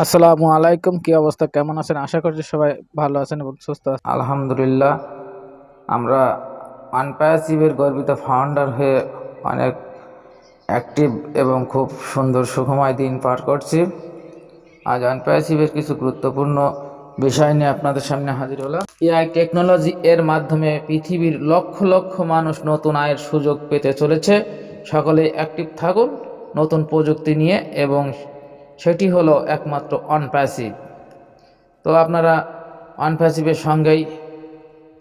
আসসালামু আলাইকুম, কি অবস্থা, কেমন আছেন? আশা করছি সবাই ভালো আছেন এবং সুস্থ আছেন। আলহামদুলিল্লাহ, আমরা আনপ্যাসিভের গর্বিত ফাউন্ডার হয়ে অনেক অ্যাক্টিভ এবং খুব সুন্দর সুখময় দিন পার করছি। আজ আনপ্যাসিভের কিছু গুরুত্বপূর্ণ বিষয় নিয়ে আপনাদের সামনে হাজির হলাম। এআই টেকনোলজি এর মাধ্যমে পৃথিবীর লক্ষ লক্ষ মানুষ নতুন আয়ের সুযোগ পেতে চলেছে। সকলেই অ্যাক্টিভ থাকুন নতুন প্রযুক্তি নিয়ে, এবং সেটি হলো একমাত্র অনপ্যাসিভ। তো আপনারা অনপ্যাসিভের সঙ্গেই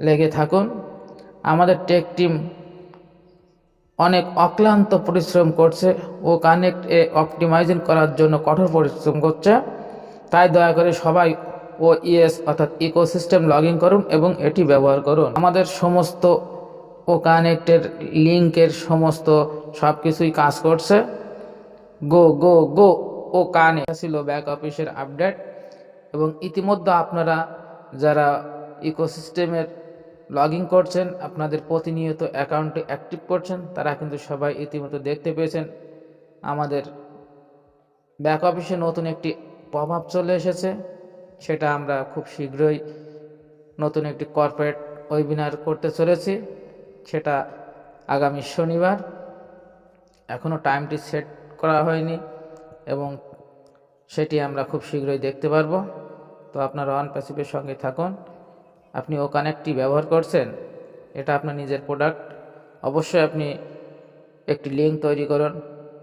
লেগে থাকুন। আমাদের টেক টিম অনেক অক্লান্ত পরিশ্রম করছে ও কানেক্ট অপটিমাইজিং করার জন্য কঠোর পরিশ্রম করছে। তাই দয়া করে সবাই ইএস অর্থাৎ ইকোসিস্টেম লগ ইন করুন এবং এটি ব্যবহার করুন। আমাদের সমস্ত কানেক্টের লিঙ্কের সমস্ত সব কিছুই কাজ করছে। গো গো গো কানেক্ট ছিল ব্যাক অফিসের আপডেট, এবং ইতিমধ্যে আপনারা যারা ইকোসিস্টেমের লগ ইন করছেন, আপনাদের প্রতিনিয়ত অ্যাকাউন্টে অ্যাক্টিভ করছেন, তারা কিন্তু সবাই ইতিমধ্যে দেখতে পেয়েছেন আমাদের ব্যাক অফিসে নতুন একটি পপ আপ চলে এসেছে। সেটা আমরা খুব শীঘ্রই নতুন একটি কর্পোরেট ওয়েবিনার করতে চলেছি, সেটা আগামী শনিবার। এখনও টাইমটি সেট করা হয়নি এবং সেটি আমরা খুব শীঘ্রই দেখতে পারবো। তো আপনারা অনপ্যাসিভের সঙ্গে থাকুন। আপনি কানেক্টটি ব্যবহার করছেন, এটা আপনার নিজের প্রোডাক্ট। অবশ্যই আপনি একটি লিঙ্ক তৈরি করুন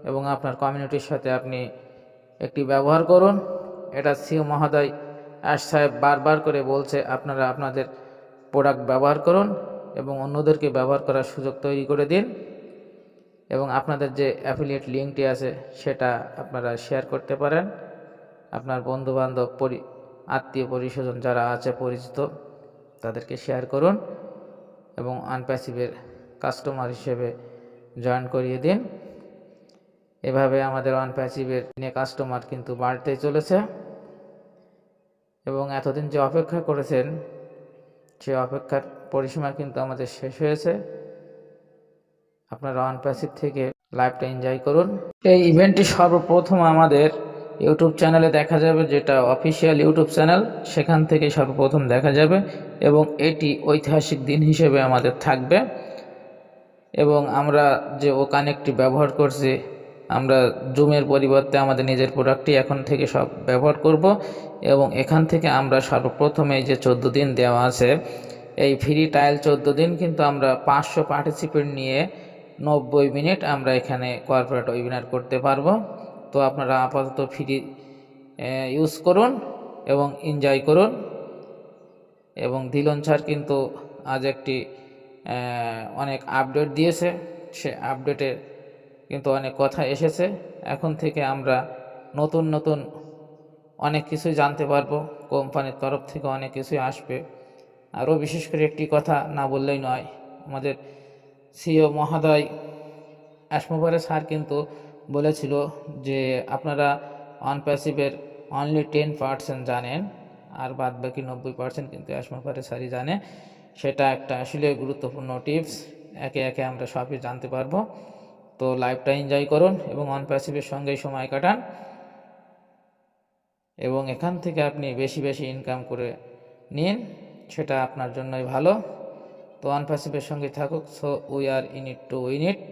এবং আপনার কমিউনিটির সাথে আপনি একটি ব্যবহার করুন। এটা সিও মহোদয় আশ সাহেব বারবার করে বলছে, আপনারা আপনাদের প্রোডাক্ট ব্যবহার করুন এবং অন্যদেরকে ব্যবহার করার সুযোগ তৈরি করে দিন, এবং আপনাদের যে অ্যাফিলিয়েট লিঙ্কটি আছে সেটা আপনারা শেয়ার করতে পারেন। আপনার বন্ধুবান্ধব আত্মীয় পরিস্বজন যারা আছে পরিচিত, তাদেরকে শেয়ার করুন এবং আনপ্যাসিভের কাস্টমার হিসেবে জয়েন করিয়ে দিন। এভাবে আমাদের আনপ্যাসিভের কাস্টমার কিন্তু বাড়তেই চলেছে, এবং এতদিন যে অপেক্ষা করেছেন সে অপেক্ষার পরিসীমা কিন্তু আমাদের শেষ হয়েছে। আপনারা আনপ্যাসিভ থেকে লাইভটা এনজয় করুন। এই ইভেন্টটি সর্বপ্রথম আমাদের ইউটিউব চ্যানেলে দেখা যাবে, যেটা অফিসিয়াল ইউটিউব চ্যানেল, সেখান থেকে সর্বপ্রথম দেখা যাবে, এবং এটি ঐতিহাসিক দিন হিসেবে আমাদের থাকবে। এবং আমরা যে কানেক্টটি ব্যবহার করছি, আমরা জুমের পরিবর্তে আমাদের নিজের প্রোডাক্টটি এখন থেকে সব ব্যবহার করব, এবং এখান থেকে আমরা সর্বপ্রথমে যে 14 দিন দেওয়া আছে, এই ফ্রি ট্রায়াল 14 দিন কিন্তু আমরা 500 পার্টিসিপেন্ট নিয়ে 90 মিনিট আমরা এখানে কর্পোরেট ওয়েবিনার করতে পারবো। তো আপনারা আপাতত ফ্রি ইউজ করুন এবং এনজয় করুন। এবং দিলন স্যার কিন্তু আজ একটি অনেক আপডেট দিয়েছে, সে আপডেটে কিন্তু অনেক কথা এসেছে। এখন থেকে আমরা নতুন নতুন অনেক কিছুই জানতে পারবো, কোম্পানির তরফ থেকে অনেক কিছুই আসবে। আরও বিশেষ করে একটি কথা না বললেই নয়, আমাদের সিও মহোদয় আসমোবারে স্যার কিন্তু বলেছিল যে আপনারা অনপ্যাসিভের অনলি 10% জানেন, আর বাদ বাকি 90% কিন্তু আসমোবারে স্যারই জানে। সেটা একটা আসলে গুরুত্বপূর্ণ টিপস, একে একে আমরা সবই জানতে পারবো। তো লাইভটা এনজয় করুন এবং অনপ্যাসিভের সঙ্গেই সময় কাটান, এবং এখান থেকে আপনি বেশি বেশি ইনকাম করে নিন, সেটা আপনার জন্যই ভালো। তো অনপ্যাসিভের সঙ্গে থাকুক। So we are in it to win it.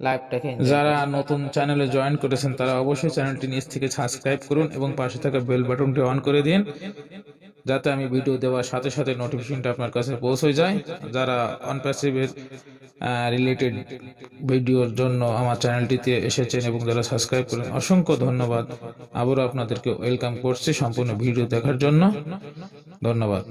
লাইভটাকে যারা নতুন চ্যানেলে জয়েন করেছেন তারা অবশ্যই চ্যানেলটি নিচ থেকে সাবস্ক্রাইব করুন এবং পাশে থাকা বেল বাটনটি অন করে দিন, যাতে আমি ভিডিও দেওয়ার সাথে সাথে নোটিফিকেশনটা আপনার কাছে পৌঁছে যায়। যারা অনপ্যাসিভের রিলেটেড ভিডিওর জন্য আমার চ্যানেলটিতে এসেছেন এবং যারা সাবস্ক্রাইব করেন, অসংখ্য ধন্যবাদ। আবারও আপনাদেরকে ওয়েলকাম করছি সম্পূর্ণ ভিডিও দেখার জন্য। ধন্যবাদ।